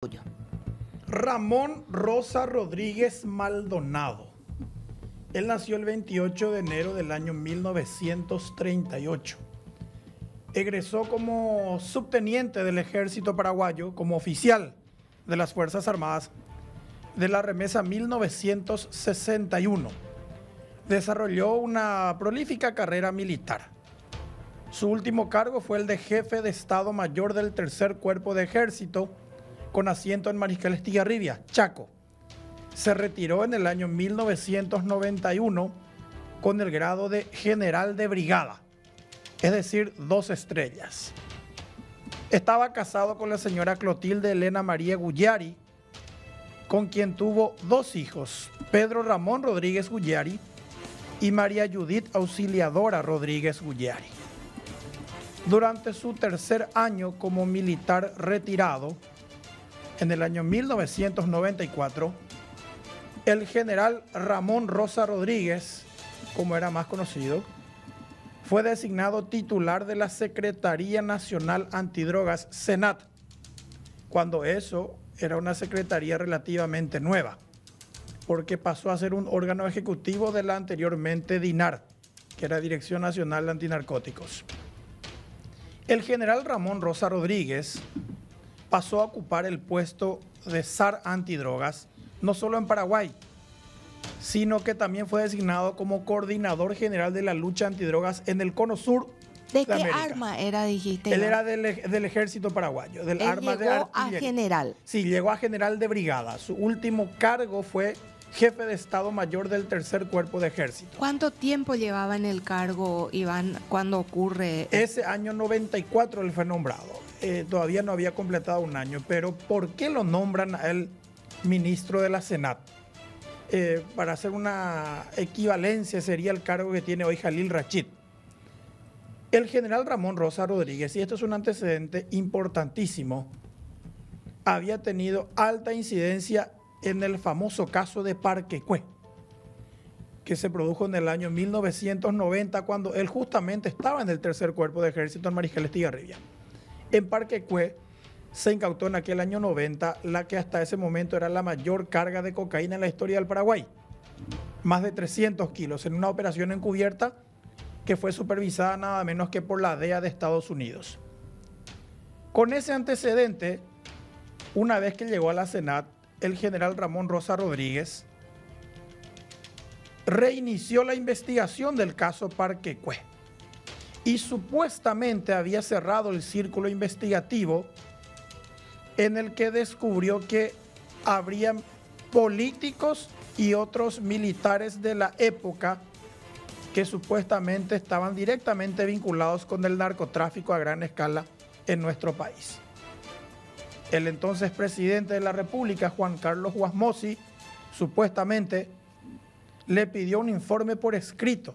Tuyo. Ramón Rosa Rodríguez Maldonado. Él nació el 28 de enero del año 1938. Egresó como subteniente del ejército paraguayo, como oficial de las Fuerzas Armadas de la remesa 1961. Desarrolló una prolífica carrera militar. Su último cargo fue el de jefe de Estado Mayor del Tercer Cuerpo de Ejército, con asiento en Mariscal Estigarribia, Chaco. Se retiró en el año 1991 con el grado de general de brigada, es decir, 2 estrellas. Estaba casado con la señora Clotilde Elena María Guyari, con quien tuvo 2 hijos, Pedro Ramón Rodríguez Guyari y María Judith Auxiliadora Rodríguez Guyari. Durante su tercer año como militar retirado, en el año 1994, el general Ramón Rosa Rodríguez, como era más conocido, fue designado titular de la Secretaría Nacional Antidrogas, SENAT, cuando eso era una secretaría relativamente nueva, porque pasó a ser un órgano ejecutivo de la anteriormente DINAR, que era Dirección Nacional de Antinarcóticos. El general Ramón Rosa Rodríguez pasó a ocupar el puesto de zar antidrogas, no solo en Paraguay, sino que también fue designado como coordinador general de la lucha antidrogas en el cono sur ¿De de qué América. arma era, dijiste? Él era del ejército paraguayo, del Él arma de llegó a artillería. general. Sí, llegó a general de brigada. Su último cargo fue jefe de Estado Mayor del Tercer Cuerpo de Ejército. ¿Cuánto tiempo llevaba en el cargo, Iván, cuando ocurre? Ese año 94 él fue nombrado. Todavía no había completado un año, pero ¿por qué lo nombran a él ministro de la SENAT? Para hacer una equivalencia sería el cargo que tiene hoy Jalil Rachid. El general Ramón Rosa Rodríguez, y esto es un antecedente importantísimo, había tenido alta incidencia en el famoso caso de Parquecué, que se produjo en el año 1990, cuando él justamente estaba en el Tercer Cuerpo de Ejército en Mariscal Estigarribia. En Parquecué se incautó en aquel año 90 la que hasta ese momento era la mayor carga de cocaína en la historia del Paraguay. Más de 300 kilos en una operación encubierta que fue supervisada nada menos que por la DEA de Estados Unidos. Con ese antecedente, una vez que llegó a la SENAT, el general Ramón Rosa Rodríguez reinició la investigación del caso Parquecué y supuestamente había cerrado el círculo investigativo en el que descubrió que habrían políticos y otros militares de la época que supuestamente estaban directamente vinculados con el narcotráfico a gran escala en nuestro país. El entonces presidente de la República, Juan Carlos Guasmosi, supuestamente le pidió un informe por escrito,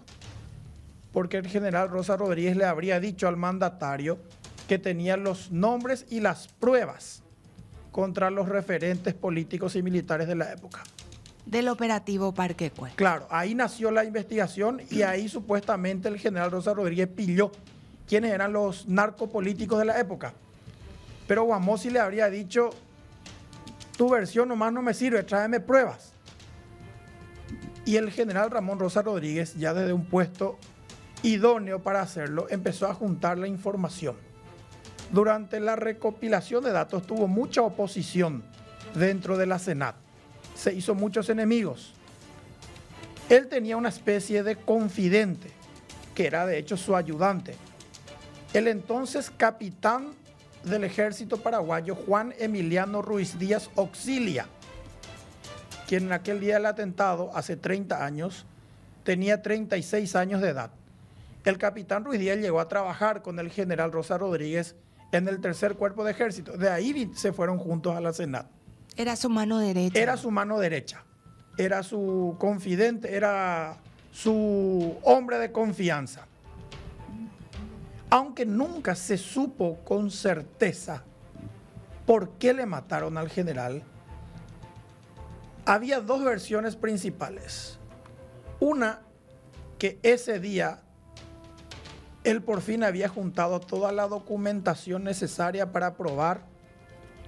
porque el general Rosa Rodríguez le habría dicho al mandatario que tenía los nombres y las pruebas contra los referentes políticos y militares de la época. Del operativo Parquecué. Claro, ahí nació la investigación y ahí supuestamente el general Rosa Rodríguez pilló quiénes eran los narcopolíticos de la época. Pero Guasmosi le habría dicho, tu versión nomás no me sirve, tráeme pruebas. Y el general Ramón Rosa Rodríguez, ya desde un puesto idóneo para hacerlo, empezó a juntar la información. Durante la recopilación de datos tuvo mucha oposición dentro de la SENAT. Se hizo muchos enemigos. Él tenía una especie de confidente, que era de hecho su ayudante. El entonces capitán del ejército paraguayo, Juan Emiliano Ruiz Díaz Auxilia, quien en aquel día del atentado, hace 30 años, tenía 36 años de edad. El capitán Ruiz Díaz llegó a trabajar con el general Rosa Rodríguez en el Tercer Cuerpo de Ejército. De ahí se fueron juntos a la SENAT. Era su mano derecha. Era su mano derecha, era su confidente, era su hombre de confianza. Aunque nunca se supo con certeza por qué le mataron al general, había 2 versiones principales. Una, que ese día él por fin había juntado toda la documentación necesaria para probar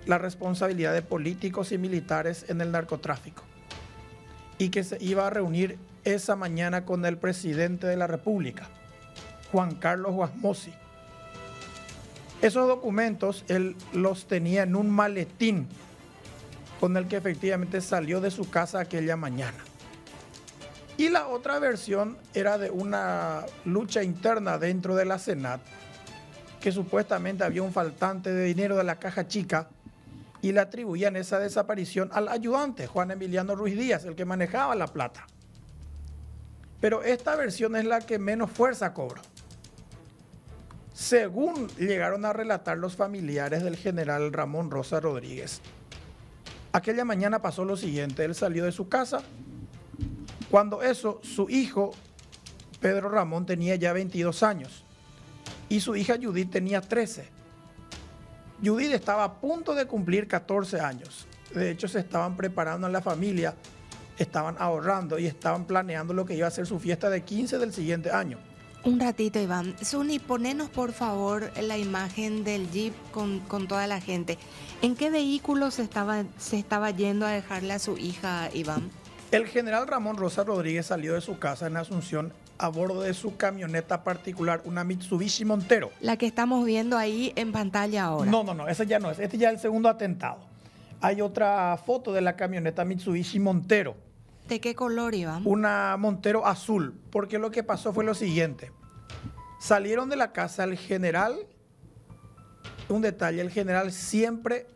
la responsabilidad de políticos y militares en el narcotráfico y que se iba a reunir esa mañana con el presidente de la República, Juan Carlos Guasmosi. Esos documentos él los tenía en un maletín con el que efectivamente salió de su casa aquella mañana. Y la otra versión era de una lucha interna dentro de la Senat, que supuestamente había un faltante de dinero de la caja chica y le atribuían esa desaparición al ayudante, Juan Emiliano Ruiz Díaz, el que manejaba la plata. Pero esta versión es la que menos fuerza cobró. Según llegaron a relatar los familiares del general Ramón Rosa Rodríguez, aquella mañana pasó lo siguiente: él salió de su casa. Cuando eso, su hijo, Pedro Ramón, tenía ya 22 años y su hija Judith tenía 13. Judith estaba a punto de cumplir 14 años. De hecho, se estaban preparando en la familia, estaban ahorrando y estaban planeando lo que iba a ser su fiesta de 15 del siguiente año. Un ratito, Iván. Zuni, ponenos por favor la imagen del jeep con toda la gente. ¿En qué vehículo se estaba yendo a dejarle a su hija, Iván? El general Ramón Rosa Rodríguez salió de su casa en Asunción a bordo de su camioneta particular, una Mitsubishi Montero. La que estamos viendo ahí en pantalla ahora. No, ese ya no es. Este ya es el segundo atentado. Hay otra foto de la camioneta Mitsubishi Montero. ¿De qué color, Iván? Una Montero azul, porque lo que pasó fue lo siguiente. Salieron de la casa el general, un detalle, el general siempre,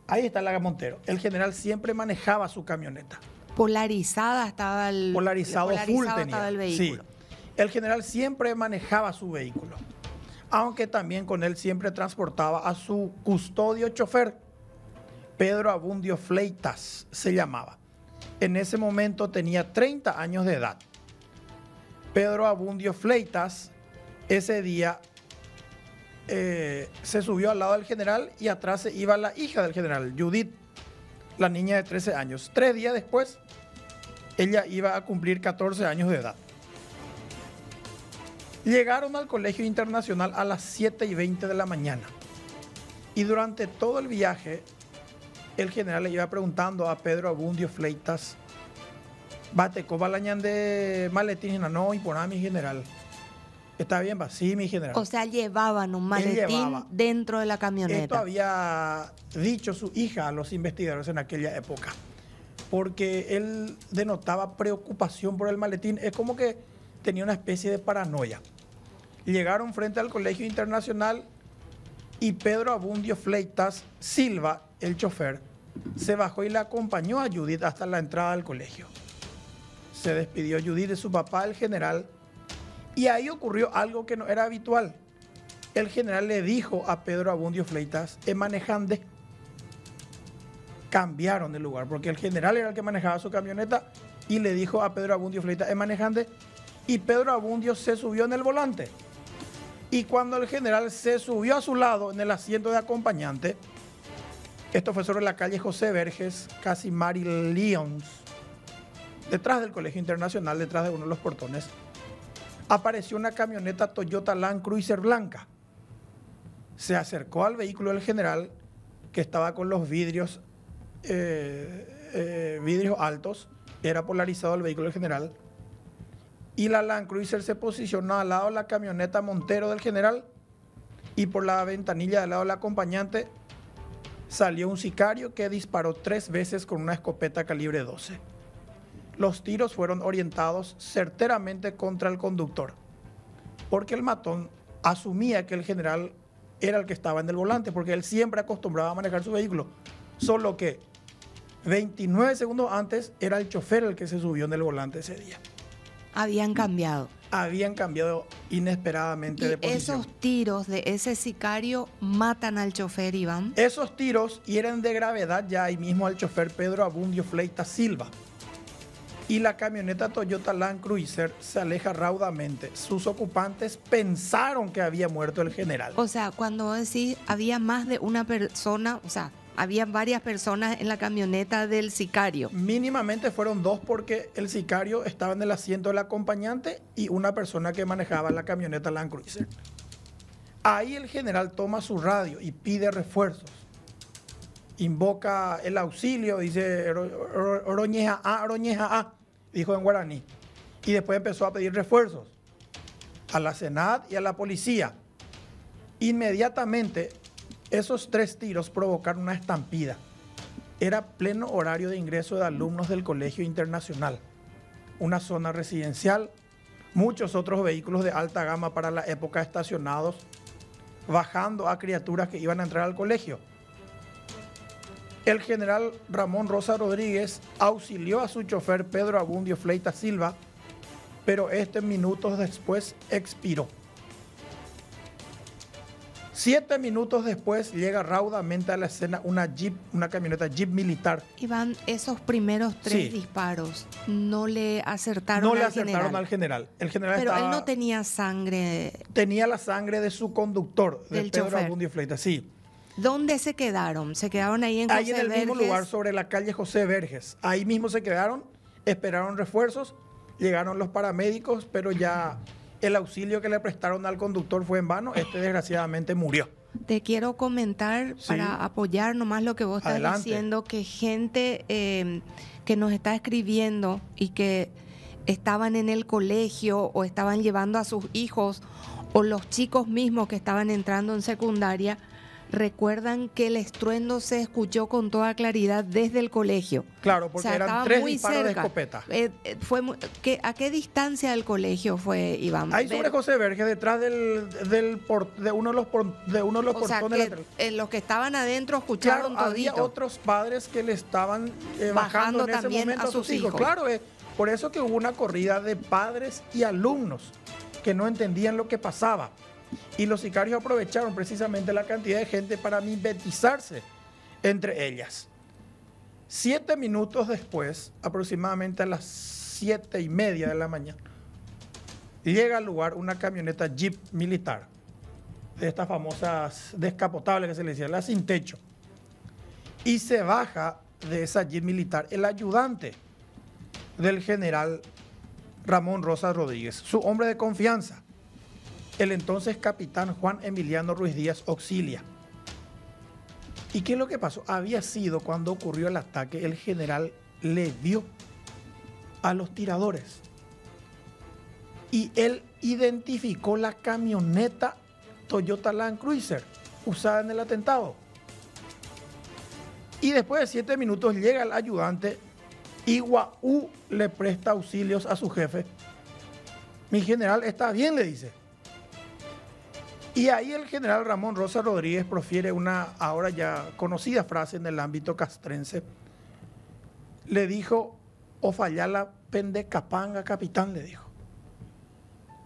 ahí está la Montero, el general siempre manejaba su camioneta. Polarizado full tenía. Estaba el vehículo. Sí. El general siempre manejaba su vehículo, aunque también con él siempre transportaba a su custodio chofer, Pedro Abundio Fleitas se llamaba. En ese momento tenía 30 años de edad. Pedro Abundio Fleitas ese día se subió al lado del general y atrás se iba la hija del general, Judith, la niña de 13 años. 3 días después, ella iba a cumplir 14 años de edad. Llegaron al colegio internacional a las 7:20 de la mañana. Y durante todo el viaje, el general le iba preguntando a Pedro Abundio Fleitas, bate, ¿cómo la de maletín? No, y por nada, mi general. Está bien, va, sí, mi general. O sea, llevaban un maletín dentro de la camioneta. Esto había dicho su hija a los investigadores en aquella época, porque él denotaba preocupación por el maletín. Es como que tenía una especie de paranoia. Llegaron frente al colegio internacional y Pedro Abundio Fleitas Silva, el chofer, se bajó y le acompañó a Judith hasta la entrada del colegio. Se despidió Judith de su papá, el general, y ahí ocurrió algo que no era habitual. El general le dijo a Pedro Abundio Fleitas, manejande. Cambiaron de lugar, porque el general era el que manejaba su camioneta y le dijo a Pedro Abundio Fleitas, manejande, y Pedro Abundio se subió en el volante. Y cuando el general se subió a su lado en el asiento de acompañante, esto fue sobre la calle José Verges, casi Mary Lyons, detrás del Colegio Internacional, detrás de uno de los portones, apareció una camioneta Toyota Land Cruiser blanca. Se acercó al vehículo del general, que estaba con los vidrios altos, era polarizado el vehículo del general, y la Land Cruiser se posicionó al lado de la camioneta Montero del general, y por la ventanilla del lado del acompañante salió un sicario que disparó 3 veces con una escopeta calibre 12. Los tiros fueron orientados certeramente contra el conductor, porque el matón asumía que el general era el que estaba en el volante, porque él siempre acostumbraba a manejar su vehículo, solo que 29 segundos antes era el chofer el que se subió en el volante ese día. Habían cambiado. Habían cambiado inesperadamente de posición. Esos tiros de ese sicario matan al chofer, Iván. Esos tiros hieren de gravedad ya ahí mismo al chofer Pedro Abundio Fleitas Silva. Y la camioneta Toyota Land Cruiser se aleja raudamente. Sus ocupantes pensaron que había muerto el general. O sea, cuando vos decís había más de una persona, o sea, había varias personas en la camioneta del sicario. Mínimamente fueron 2 porque el sicario estaba en el asiento del acompañante y una persona que manejaba la camioneta Land Cruiser. Ahí el general toma su radio y pide refuerzos. invoca el auxilio, dice Oroñeja A, dijo en guaraní. Y después empezó a pedir refuerzos a la Senat y a la policía. Inmediatamente, esos 3 tiros provocaron una estampida. Era pleno horario de ingreso de alumnos del Colegio Internacional, una zona residencial, muchos otros vehículos de alta gama para la época estacionados, bajando a criaturas que iban a entrar al colegio. El general Ramón Rosa Rodríguez auxilió a su chofer Pedro Abundio Fleita Silva, pero minutos después expiró. 7 minutos después llega raudamente a la escena una camioneta Jeep militar. Iván, esos primeros 3 disparos no le acertaron al general. No le acertaron al general. El general Pero él no tenía sangre. Tenía la sangre de su conductor, de Pedro chofer. Abundio Fleita, sí. ¿Dónde se quedaron? ¿Se quedaron ahí en José Ahí en el mismo lugar, sobre la calle José Verges. Ahí mismo se quedaron, esperaron refuerzos, llegaron los paramédicos, pero ya el auxilio que le prestaron al conductor fue en vano. Desgraciadamente murió. Te quiero comentar, para apoyar nomás lo que vos estás diciendo, que gente que nos está escribiendo y que estaban en el colegio o estaban llevando a sus hijos, o los chicos mismos que estaban entrando en secundaria, recuerdan que el estruendo se escuchó con toda claridad desde el colegio. Claro, porque eran 3 disparos de escopeta. ¿A qué distancia del colegio fue, Iván? Ahí sobre José Verges, detrás de uno de los portones. Los que estaban adentro escucharon todito. Había otros padres que le estaban bajando en ese también momento a sus hijos. Claro, por eso que hubo una corrida de padres y alumnos que no entendían lo que pasaba. Y los sicarios aprovecharon precisamente la cantidad de gente para mimetizarse entre ellas. 7 minutos después, aproximadamente a las 7:30 de la mañana, llega al lugar una camioneta Jeep militar, de estas famosas descapotables que se le decía, las sin techo. Y se baja de esa Jeep militar el ayudante del general Ramón Rosa Rodríguez, su hombre de confianza, el entonces capitán Juan Emiliano Ruiz Díaz Auxilia. ¿Y qué es lo que pasó? Había sido cuando ocurrió el ataque, el general le dio a los tiradores. Y él identificó la camioneta Toyota Land Cruiser usada en el atentado. Y después de 7 minutos llega el ayudante y Guaú le presta auxilios a su jefe. Mi general está bien, le dice. Y ahí el general Ramón Rosa Rodríguez profiere una ahora ya conocida frase en el ámbito castrense. Le dijo, o falla la pendecapanga, capitán, le dijo.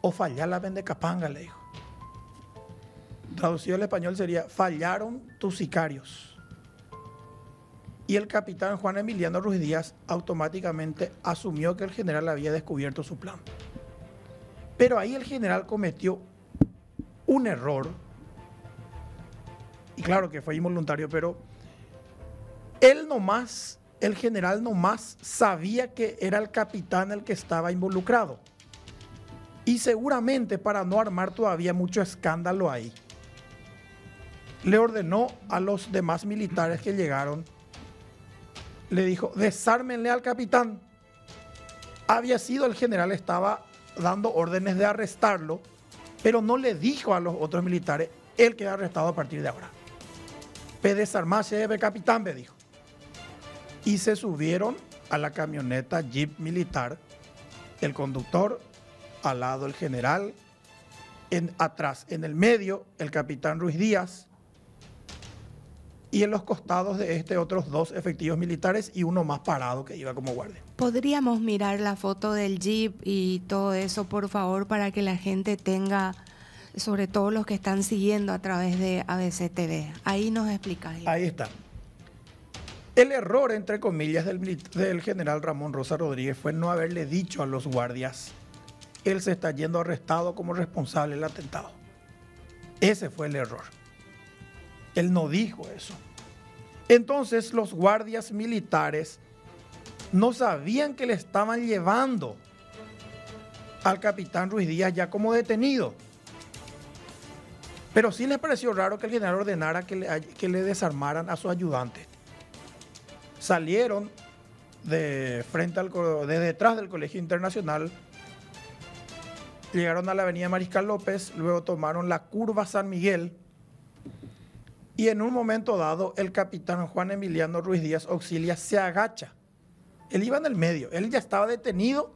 O falla la pendecapanga, le dijo. Traducido al español sería, fallaron tus sicarios. Y el capitán Juan Emiliano Ruiz Díaz automáticamente asumió que el general había descubierto su plan. Pero ahí el general cometió un error, y claro que fue involuntario, pero el general nomás sabía que era el capitán el que estaba involucrado. Y seguramente para no armar todavía mucho escándalo ahí, le ordenó a los demás militares que llegaron, le dijo, desármenle al capitán. Había sido el general, estaba dando órdenes de arrestarlo, pero no le dijo a los otros militares, él queda arrestado a partir de ahora. Desarmarse, capitán, me dijo. Y se subieron a la camioneta Jeep militar, el conductor, al lado el general, atrás, en el medio, el capitán Ruiz Díaz, y en los costados de otros 2 efectivos militares y uno más parado que iba como guardia. ¿Podríamos mirar la foto del Jeep y todo eso, por favor, para que la gente tenga, sobre todo los que están siguiendo a través de ABC TV? Ahí nos explicáis. Ahí está. El error, entre comillas, del general Ramón Rosa Rodríguez fue no haberle dicho a los guardias, él se está yendo arrestado como responsable del atentado. Ese fue el error. Él no dijo eso. Entonces los guardias militares no sabían que le estaban llevando al capitán Ruiz Díaz ya como detenido. Pero sí les pareció raro que el general ordenara que le desarmaran a su ayudante. salieron de detrás del Colegio Internacional, llegaron a la avenida Mariscal López, luego tomaron la curva San Miguel y en un momento dado el capitán Juan Emiliano Ruiz Díaz Auxilia se agacha. Él iba en el medio, él ya estaba detenido,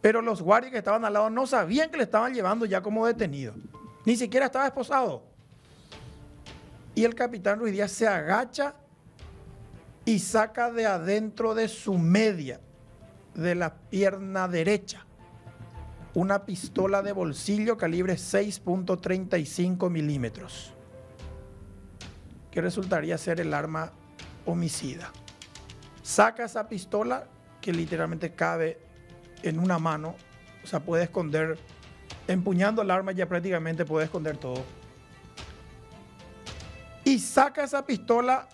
pero los guardias que estaban al lado no sabían que le estaban llevando ya como detenido, ni siquiera estaba esposado. Y el capitán Ruiz Díaz se agacha y saca de adentro de su media, de la pierna derecha, una pistola de bolsillo calibre 6.35 milímetros, que resultaría ser el arma homicida. Saca esa pistola que literalmente cabe en una mano, o sea, puede esconder, empuñando el arma ya prácticamente puede esconder todo. Y saca esa pistola,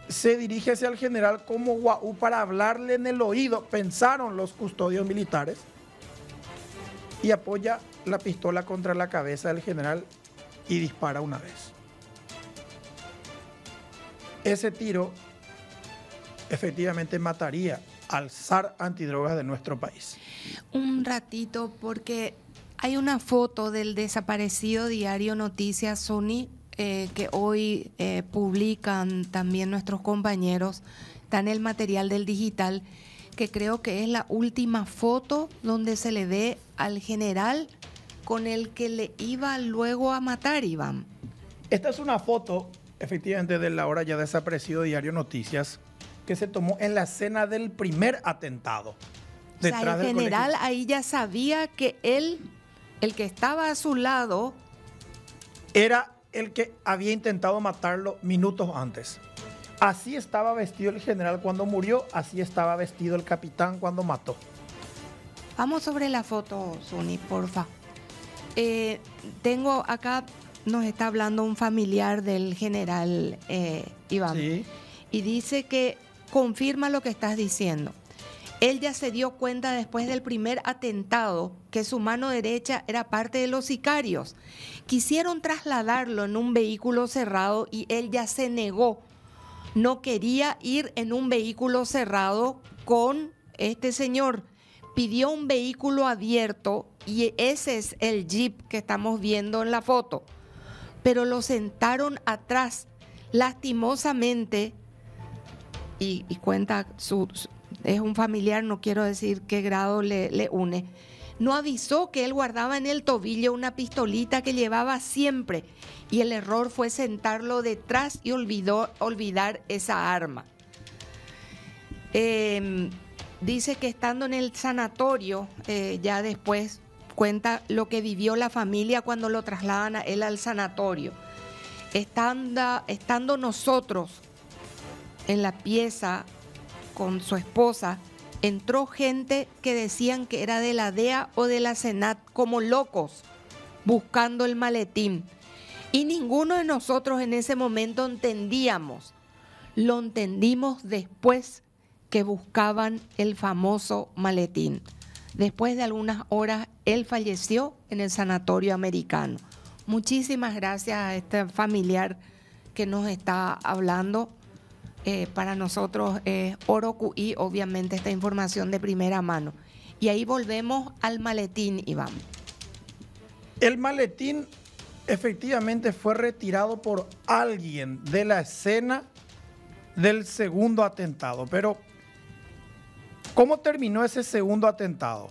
se dirige hacia el general como guau para hablarle en el oído, pensaron los custodios militares, y apoya la pistola contra la cabeza del general y dispara una vez. Ese tiro efectivamente mataría al zar antidrogas de nuestro país. Un ratito, porque hay una foto del desaparecido diario Noticias Sony que hoy publican también nuestros compañeros. Está en el material del digital, que creo que es la última foto donde se le ve al general con el que le iba luego a matar, Iván. Esta es una foto, efectivamente, del ahora ya desaparecido diario Noticias, que se tomó en la escena del primer atentado. O sea, el general ahí ya sabía que él, el que estaba a su lado, era el que había intentado matarlo minutos antes. Así estaba vestido el general cuando murió, así estaba vestido el capitán cuando mató. Vamos sobre la foto, Zuni, porfa. Tengo acá, nos está hablando un familiar del general Iván. Sí. Y dice que confirma lo que estás diciendo. Él ya se dio cuenta después del primer atentado que su mano derecha era parte de los sicarios. Quisieron trasladarlo en un vehículo cerrado y él ya se negó. No quería ir en un vehículo cerrado con este señor. Pidió un vehículo abierto y ese es el jeep que estamos viendo en la foto. Pero lo sentaron atrás, lastimosamente, y cuenta es un familiar, no quiero decir qué grado le une. No avisó que él guardaba en el tobillo una pistolita que llevaba siempre y el error fue sentarlo detrás y olvidar esa arma. Dice que estando en el sanatorio, ya después cuenta lo que vivió la familia cuando lo trasladan a él al sanatorio. Estando nosotros en la pieza con su esposa, entró gente que decían que era de la DEA o de la SENAT como locos buscando el maletín. Y ninguno de nosotros en ese momento entendíamos. Lo entendimos después que buscaban el famoso maletín. Después de algunas horas, él falleció en el sanatorio americano. Muchísimas gracias a este familiar que nos está hablando. Para nosotros es oro QI, obviamente, esta información de primera mano. Y ahí volvemos al maletín, Iván. El maletín efectivamente fue retirado por alguien de la escena del segundo atentado. Pero, ¿cómo terminó ese segundo atentado?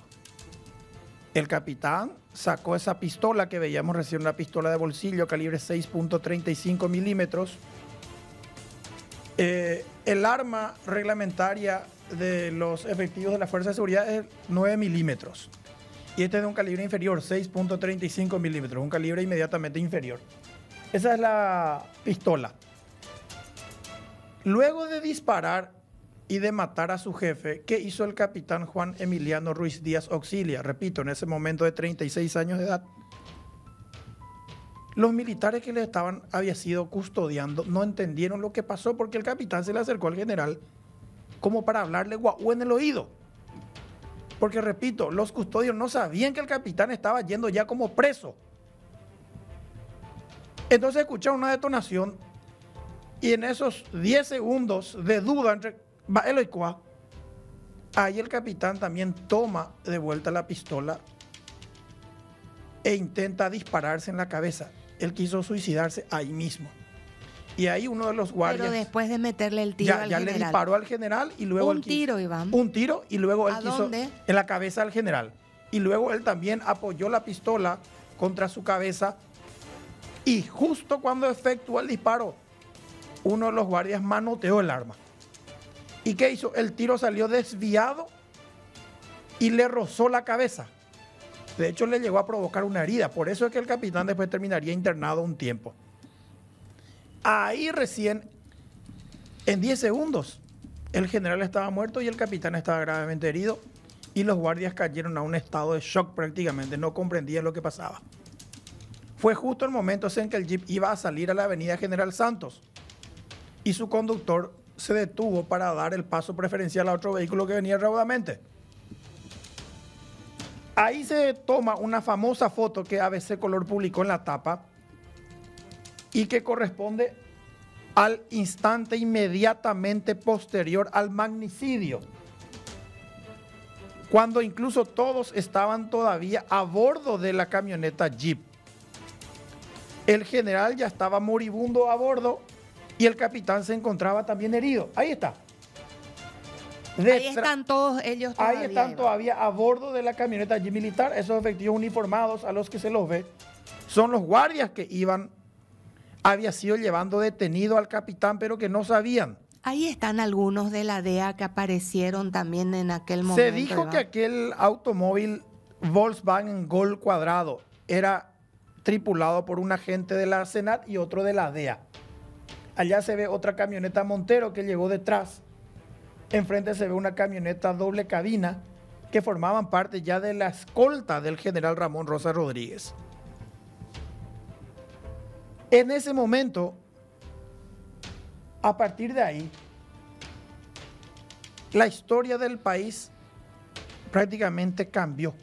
El capitán sacó esa pistola que veíamos recién, una pistola de bolsillo calibre 6.35 milímetros. El arma reglamentaria de los efectivos de la Fuerza de Seguridad es 9 milímetros. Y este es de un calibre inferior, 6.35 milímetros, un calibre inmediatamente inferior. Esa es la pistola. Luego de disparar y de matar a su jefe, ¿qué hizo el capitán Juan Emiliano Ruiz Díaz Auxilia? Repito, en ese momento de 36 años de edad. Los militares que le había sido custodiando no entendieron lo que pasó porque el capitán se le acercó al general como para hablarle guau en el oído. Porque, repito, los custodios no sabían que el capitán estaba yendo ya como preso. Entonces escucharon una detonación Y en esos 10 segundos de duda entre Baelo y Cuá, ahí el capitán también toma de vuelta la pistola e intenta dispararse en la cabeza. Él quiso suicidarse ahí mismo. Y ahí uno de los guardias... Pero después de meterle el tiro al general. Ya le disparó al general y luego... Un tiro, Iván. Un tiro y luego él ¿A quiso... dónde? En la cabeza del general. Y luego él también apoyó la pistola contra su cabeza. Y justo cuando efectuó el disparo, uno de los guardias manoteó el arma. ¿Y qué hizo? El tiro salió desviado y le rozó la cabeza. De hecho, le llegó a provocar una herida. Por eso es que el capitán después terminaría internado un tiempo. Ahí recién, en 10 segundos, el general estaba muerto y el capitán estaba gravemente herido. Y los guardias cayeron a un estado de shock prácticamente. No comprendían lo que pasaba. Fue justo el momento en que el jeep iba a salir a la avenida General Santos. Y su conductor se detuvo para dar el paso preferencial a otro vehículo que venía raudamente. Ahí se toma una famosa foto que ABC Color publicó en la tapa y que corresponde al instante inmediatamente posterior al magnicidio, cuando incluso todos estaban todavía a bordo de la camioneta Jeep. El general ya estaba moribundo a bordo y el capitán se encontraba también herido. Ahí está. Ahí están todos ellos todavía. Ahí están todavía a bordo de la camioneta Jeep militar. Esos efectivos uniformados a los que se los ve son los guardias que había sido llevando detenido al capitán, pero que no sabían. Ahí están algunos de la DEA que aparecieron también en aquel momento. Se dijo, Iván, que aquel automóvil Volkswagen Gol cuadrado era tripulado por un agente de la Senat y otro de la DEA. Allá se ve otra camioneta Montero que llegó detrás. Enfrente se ve una camioneta doble cabina que formaban parte ya de la escolta del general Ramón Rosa Rodríguez. En ese momento, a partir de ahí, la historia del país prácticamente cambió.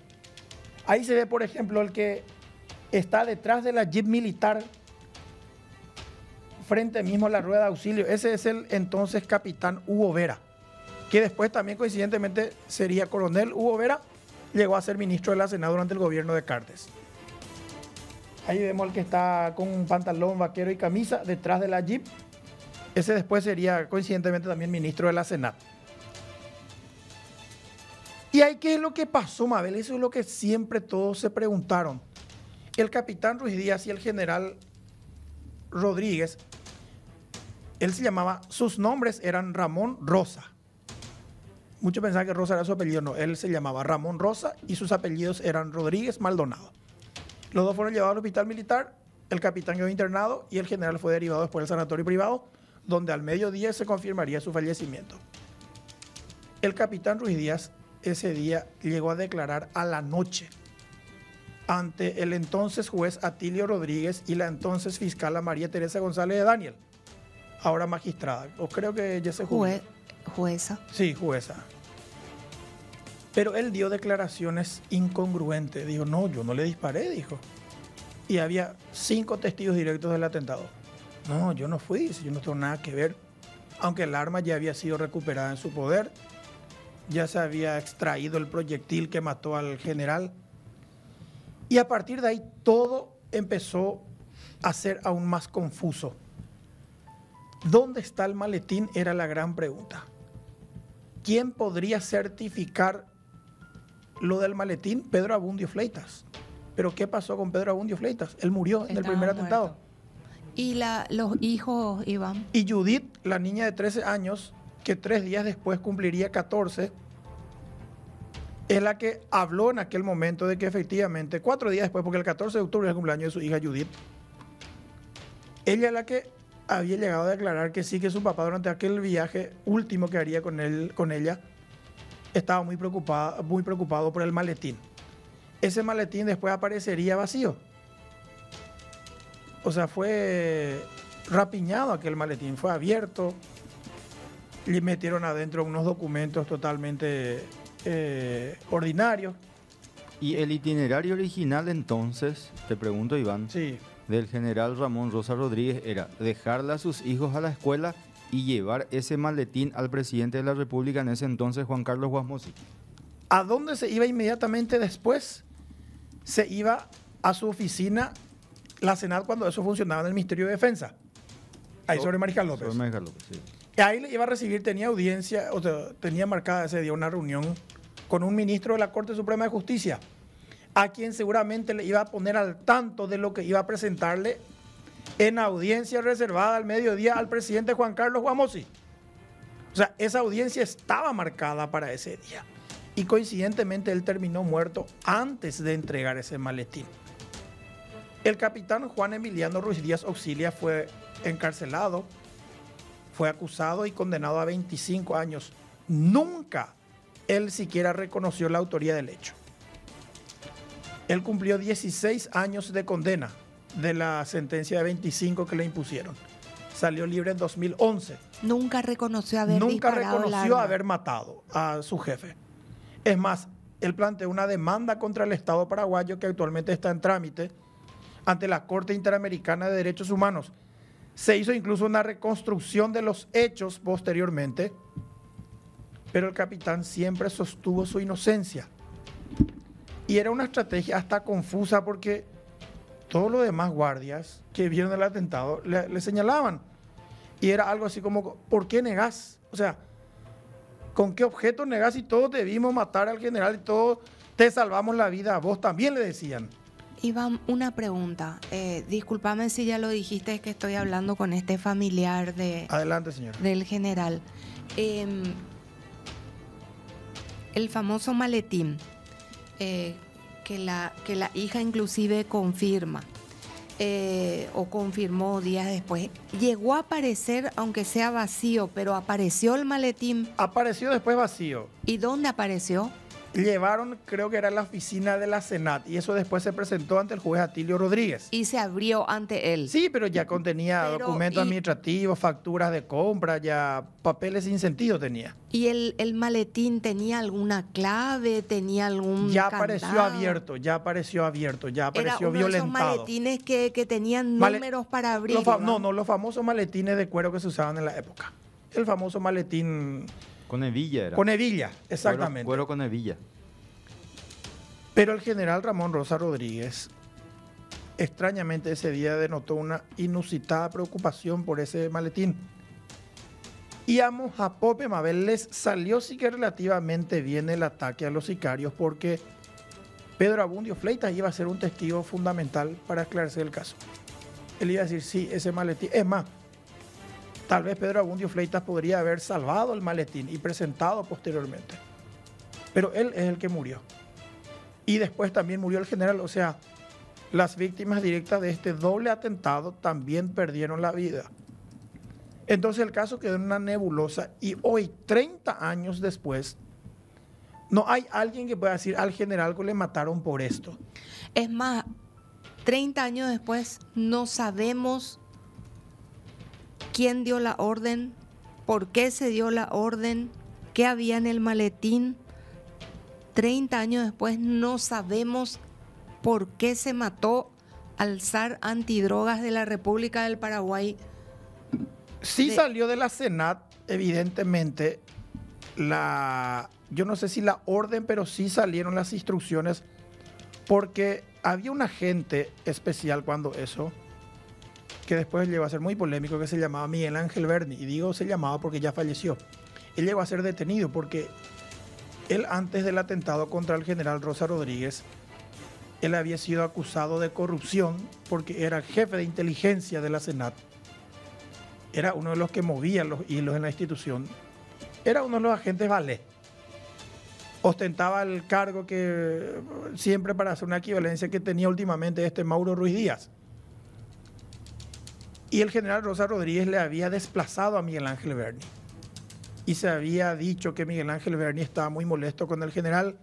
Ahí se ve, por ejemplo, el que está detrás de la Jeep militar, frente mismo a la rueda de auxilio. Ese es el entonces capitán Hugo Vera, que después también coincidentemente sería coronel. Hugo Vera llegó a ser ministro de la Senado durante el gobierno de Cartes. Ahí vemos el que está con un pantalón vaquero y camisa detrás de la Jeep. Ese después sería coincidentemente también ministro de la Senado. Y ahí, ¿qué es lo que pasó, Mabel? Eso es lo que siempre todos se preguntaron. El capitán Ruiz Díaz y el general Rodríguez, él se llamaba, sus nombres eran Ramón Rosa. Muchos pensaban que Rosa era su apellido, no, él se llamaba Ramón Rosa y sus apellidos eran Rodríguez Maldonado. Los dos fueron llevados al hospital militar, el capitán quedó internado y el general fue derivado después al sanatorio privado, donde al mediodía se confirmaría su fallecimiento. El capitán Ruiz Díaz ese día llegó a declarar a la noche ante el entonces juez Atilio Rodríguez y la entonces fiscala María Teresa González de Daniel, ahora magistrada, o creo que ya se jubiló. Jueza. Sí, jueza. Pero él dio declaraciones incongruentes. Dijo, no, yo no le disparé, dijo. Y había 5 testigos directos del atentado. No, yo no fui, yo no tengo nada que ver. Aunque el arma ya había sido recuperada en su poder, ya se había extraído el proyectil que mató al general. Y a partir de ahí todo empezó a ser aún más confuso. ¿Dónde está el maletín? Era la gran pregunta. ¿Quién podría certificar lo del maletín? Pedro Abundio Fleitas. ¿Pero qué pasó con Pedro Abundio Fleitas? Él murió en el primer atentado. ¿Y los hijos, Iván? Y Judith, la niña de 13 años, que 3 días después cumpliría 14, es la que habló en aquel momento de que efectivamente, 4 días después, porque el 14 de octubre es el cumpleaños de su hija Judith, ella es la que había llegado a declarar que sí, que su papá durante aquel viaje último que haría con ella, estaba muy preocupado por el maletín. Ese maletín después aparecería vacío. O sea, fue rapiñado aquel maletín, fue abierto, le metieron adentro unos documentos totalmente ordinarios. ¿Y el itinerario original entonces, te pregunto, Iván? Sí. del general Ramón Rosa Rodríguez era dejarle a sus hijos a la escuela y llevar ese maletín al presidente de la República en ese entonces, Juan Carlos Guasmosi. ¿A dónde se iba inmediatamente después? Se iba a su oficina, la Senat, cuando eso funcionaba en el Ministerio de Defensa. Ahí sobre Mariscal López. Sobre Mariscal López, sí. Y ahí le iba a recibir, tenía audiencia, o sea, tenía marcada ese día una reunión con un ministro de la Corte Suprema de Justicia, a quien seguramente le iba a poner al tanto de lo que iba a presentarle en audiencia reservada al mediodía al presidente Juan Carlos Guasmosi. O sea, esa audiencia estaba marcada para ese día. Y coincidentemente él terminó muerto antes de entregar ese maletín. El capitán Juan Emiliano Ruiz Díaz Auxilia fue encarcelado, fue acusado y condenado a 25 años. Nunca él siquiera reconoció la autoría del hecho. Él cumplió 16 años de condena de la sentencia de 25 que le impusieron. Salió libre en 2011. Nunca reconoció haber matado a su jefe. Es más, él planteó una demanda contra el Estado paraguayo que actualmente está en trámite ante la Corte Interamericana de Derechos Humanos. Se hizo incluso una reconstrucción de los hechos posteriormente, pero el capitán siempre sostuvo su inocencia. Y era una estrategia hasta confusa porque todos los demás guardias que vieron el atentado le señalaban. Y era algo así como, ¿por qué negás? O sea, ¿con qué objeto negás si todos debimos matar al general y todos te salvamos la vida? Vos también le decían. Iván, una pregunta. Discúlpame si ya lo dijiste, es que estoy hablando con este familiar Adelante, señor. Del general. El famoso maletín, que la hija inclusive confirma, o confirmó días después, llegó a aparecer, aunque sea vacío, pero apareció el maletín. Apareció después vacío. ¿Y dónde apareció? Llevaron, creo que era la oficina de la Senat, y eso después se presentó ante el juez Atilio Rodríguez. Y se abrió ante él. Sí, pero ya contenía documentos administrativos, facturas de compra, ya papeles sin sentido tenía. ¿Y el maletín tenía alguna clave, tenía algún Ya candado? Ya apareció violentado. Era uno de esos maletines que tenían números para abrir. Los famosos maletines de cuero que se usaban en la época. El famoso maletín... Con hebilla era. Con hebilla, exactamente. Cuero con hebilla. Pero el general Ramón Rosa Rodríguez, extrañamente ese día denotó una inusitada preocupación por ese maletín. Y a Mojapope Mabel les salió sí que relativamente bien el ataque a los sicarios porque Pedro Abundio Fleitas iba a ser un testigo fundamental para esclarecer el caso. Él iba a decir, sí, ese maletín. Es más, tal vez Pedro Abundio Fleitas podría haber salvado el maletín y presentado posteriormente. Pero él es el que murió. Y después también murió el general. O sea, las víctimas directas de este doble atentado también perdieron la vida. Entonces el caso quedó en una nebulosa y hoy, 30 años después, no hay alguien que pueda decir al general que le mataron por esto. Es más, 30 años después no sabemos quién dio la orden, por qué se dio la orden, qué había en el maletín. 30 años después no sabemos por qué se mató al zar antidrogas de la República del Paraguay. Sí salió de la Senat, evidentemente, yo no sé si la orden, pero sí salieron las instrucciones, porque había un agente especial cuando eso, que después llegó a ser muy polémico, que se llamaba Miguel Ángel Berni, y digo se llamaba porque ya falleció. Él llegó a ser detenido porque él, antes del atentado contra el general Rosa Rodríguez, él había sido acusado de corrupción porque era jefe de inteligencia de la Senat. Era uno de los que movía los hilos en la institución. Era uno de los agentes Valé. Ostentaba el cargo que siempre para hacer una equivalencia que tenía últimamente Mauro Ruiz Díaz. Y el general Rosa Rodríguez le había desplazado a Miguel Ángel Berni. Y se había dicho que Miguel Ángel Berni estaba muy molesto con el general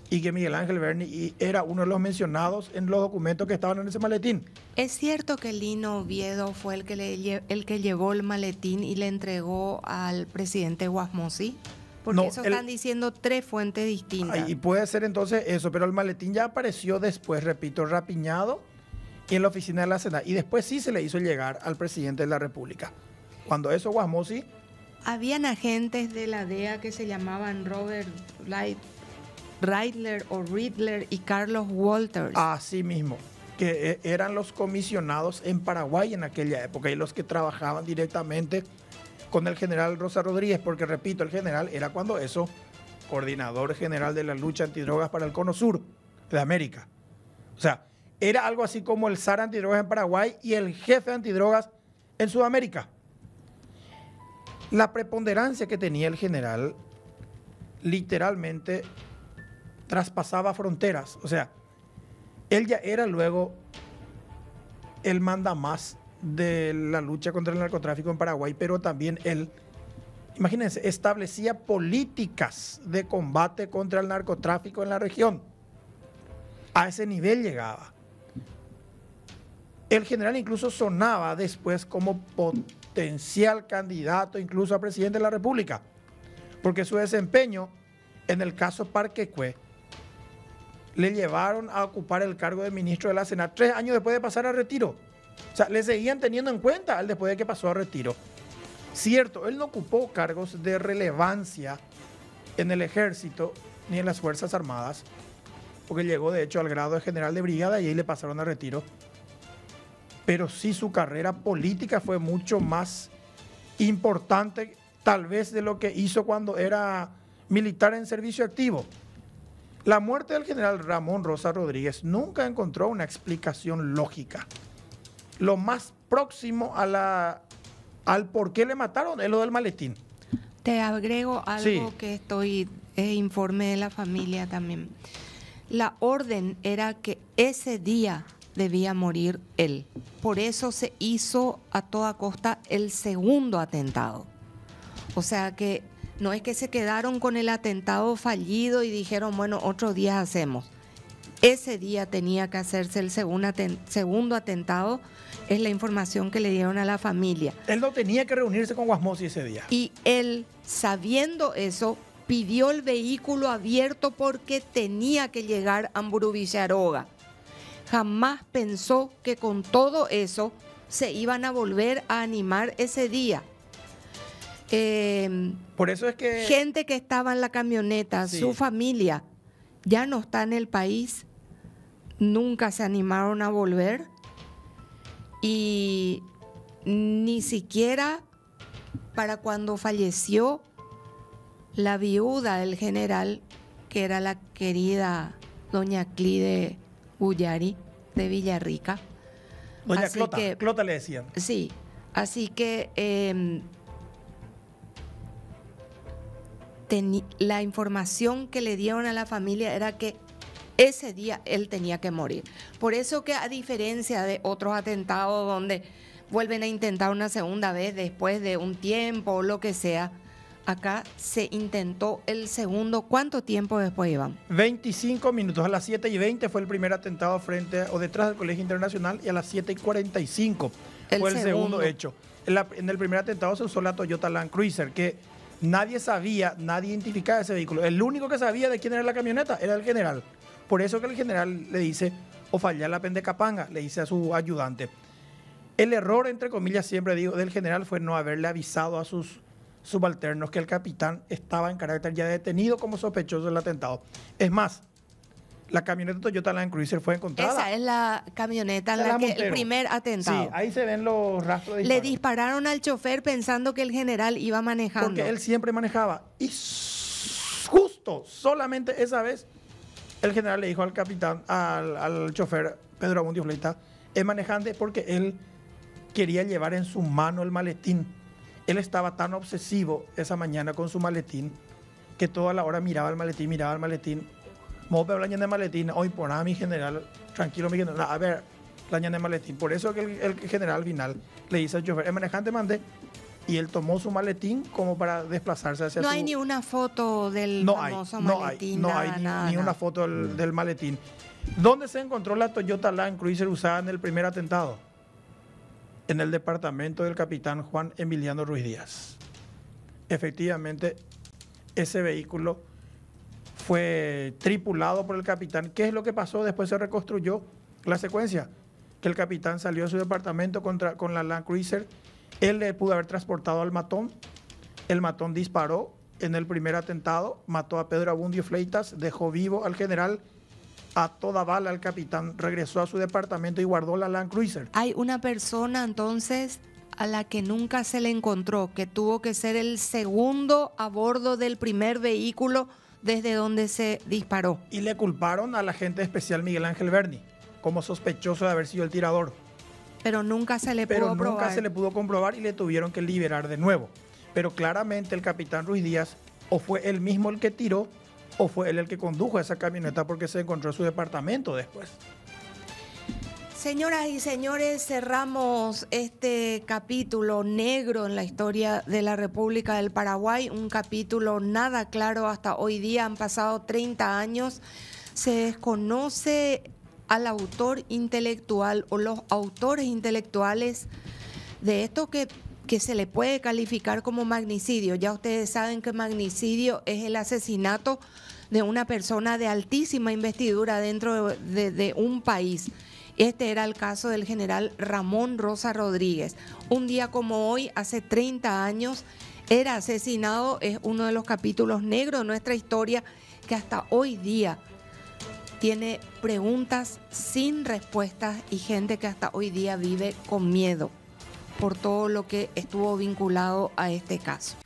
y que Miguel Ángel Berni era uno de los mencionados en los documentos que estaban en ese maletín. ¿Es cierto que Lino Oviedo fue el que llevó el maletín y le entregó al presidente Guasmosi? Porque no, eso están diciendo tres fuentes distintas. Y puede ser entonces eso, pero el maletín ya apareció después, repito, rapiñado y en la oficina de la SENA. Y después sí se le hizo llegar al presidente de la República. Cuando eso, Guasmosi... Habían agentes de la DEA que se llamaban Robert Reitler o Riddler y Carlos Walters. Así mismo, que eran los comisionados en Paraguay en aquella época y los que trabajaban directamente con el general Rosa Rodríguez, porque repito, el general era cuando eso, coordinador general de la lucha antidrogas para el Cono Sur de América. O sea, era algo así como el zar antidrogas en Paraguay y el jefe antidrogas en Sudamérica. La preponderancia que tenía el general literalmente traspasaba fronteras. O sea, él ya era luego el mandamás de la lucha contra el narcotráfico en Paraguay, pero también él, imagínense, establecía políticas de combate contra el narcotráfico en la región. A ese nivel llegaba. El general incluso sonaba después como potencial candidato incluso a presidente de la República, porque su desempeño en el caso Parquecue le llevaron a ocupar el cargo de ministro de la SENA 3 años después de pasar a retiro. O sea, le seguían teniendo en cuenta al después de que pasó a retiro. Cierto, él no ocupó cargos de relevancia en el ejército ni en las Fuerzas Armadas, porque llegó de hecho al grado de general de brigada y ahí le pasaron a retiro. Pero sí su carrera política fue mucho más importante tal vez de lo que hizo cuando era militar en servicio activo. La muerte del general Ramón Rosa Rodríguez nunca encontró una explicación lógica. Lo más próximo a al por qué le mataron es lo del maletín. Te agrego algo que estoy, informe de la familia también. La orden era que ese día debía morir él. Por eso se hizo a toda costa el segundo atentado. O sea que no es que se quedaron con el atentado fallido y dijeron, bueno, otro día hacemos. Ese día tenía que hacerse el segundo atentado, es la información que le dieron a la familia. Él no tenía que reunirse con Guasmosi ese día. Y él, sabiendo eso, pidió el vehículo abierto porque tenía que llegar a Amburubicharoga. Jamás pensó que con todo eso se iban a volver a animar ese día. Por eso es que... Gente que estaba en la camioneta, sí, su familia, ya no está en el país, nunca se animaron a volver y ni siquiera para cuando falleció la viuda del general, que era la querida doña Clide Ullari de Villarrica. Doña Clota, Clota le decían. Sí, así que la información que le dieron a la familia era que ese día él tenía que morir. Por eso que a diferencia de otros atentados donde vuelven a intentar una segunda vez después de un tiempo o lo que sea, acá se intentó el segundo. ¿Cuánto tiempo después, Iván? 25 minutos. A las 7:20 fue el primer atentado frente o detrás del Colegio Internacional y a las 7:45 fue el segundo hecho. En el primer atentado se usó la Toyota Land Cruiser, que nadie sabía, nadie identificaba ese vehículo. El único que sabía de quién era la camioneta era el general. Por eso que el general le dice, o falla la pendecapanga, le dice a su ayudante. El error, entre comillas, siempre digo, del general fue no haberle avisado a sus subalternos que el capitán estaba en carácter ya detenido como sospechoso del atentado. Es más, la camioneta Toyota Land Cruiser fue encontrada. Esa es la camioneta en la que el primer atentado. Sí, ahí se ven los rastros de disparo. Le dispararon al chofer pensando que el general iba manejando. Porque él siempre manejaba. Y justo, solamente esa vez, el general le dijo al capitán, al chofer Pedro Abundio Fleita, es manejante porque él quería llevar en su mano el maletín. Él estaba tan obsesivo esa mañana con su maletín que toda la hora miraba el maletín. Mo pe de maletín, hoy por nada mi general, tranquilo mi general, a ver, la de maletín. Por eso que el general al final le dice al chofer, el manejante mandé, y él tomó su maletín como para desplazarse hacia No hay ni una foto del famoso maletín. No hay ni una foto del maletín. ¿Dónde se encontró la Toyota Land Cruiser usada en el primer atentado? En el departamento del capitán Juan Emiliano Ruiz Díaz. Efectivamente, ese vehículo fue tripulado por el capitán. ¿Qué es lo que pasó? Después se reconstruyó la secuencia. que el capitán salió de su departamento con la Land Cruiser. Él le pudo haber transportado al matón. El matón disparó en el primer atentado, mató a Pedro Abundio Fleitas, dejó vivo al general, a toda bala al capitán, regresó a su departamento y guardó la Land Cruiser. Hay una persona entonces a la que nunca se le encontró, que tuvo que ser el segundo a bordo del primer vehículo desde donde se disparó. Y le culparon al agente especial Miguel Ángel Berni como sospechoso de haber sido el tirador. Pero nunca se le pudo probar. Nunca se le pudo comprobar y le tuvieron que liberar de nuevo. Pero claramente el capitán Ruiz Díaz o fue él mismo el que tiró o fue él el que condujo a esa camioneta porque se encontró en su departamento después. Señoras y señores, cerramos este capítulo negro en la historia de la República del Paraguay, un capítulo nada claro hasta hoy día, han pasado 30 años, se desconoce al autor intelectual o los autores intelectuales de esto que se le puede calificar como magnicidio. Ya ustedes saben que magnicidio es el asesinato de una persona de altísima investidura dentro de un país. Este era el caso del general Ramón Rosa Rodríguez. Un día como hoy, hace 30 años, era asesinado. Es uno de los capítulos negros de nuestra historia que hasta hoy día tiene preguntas sin respuestas y gente que hasta hoy día vive con miedo por todo lo que estuvo vinculado a este caso.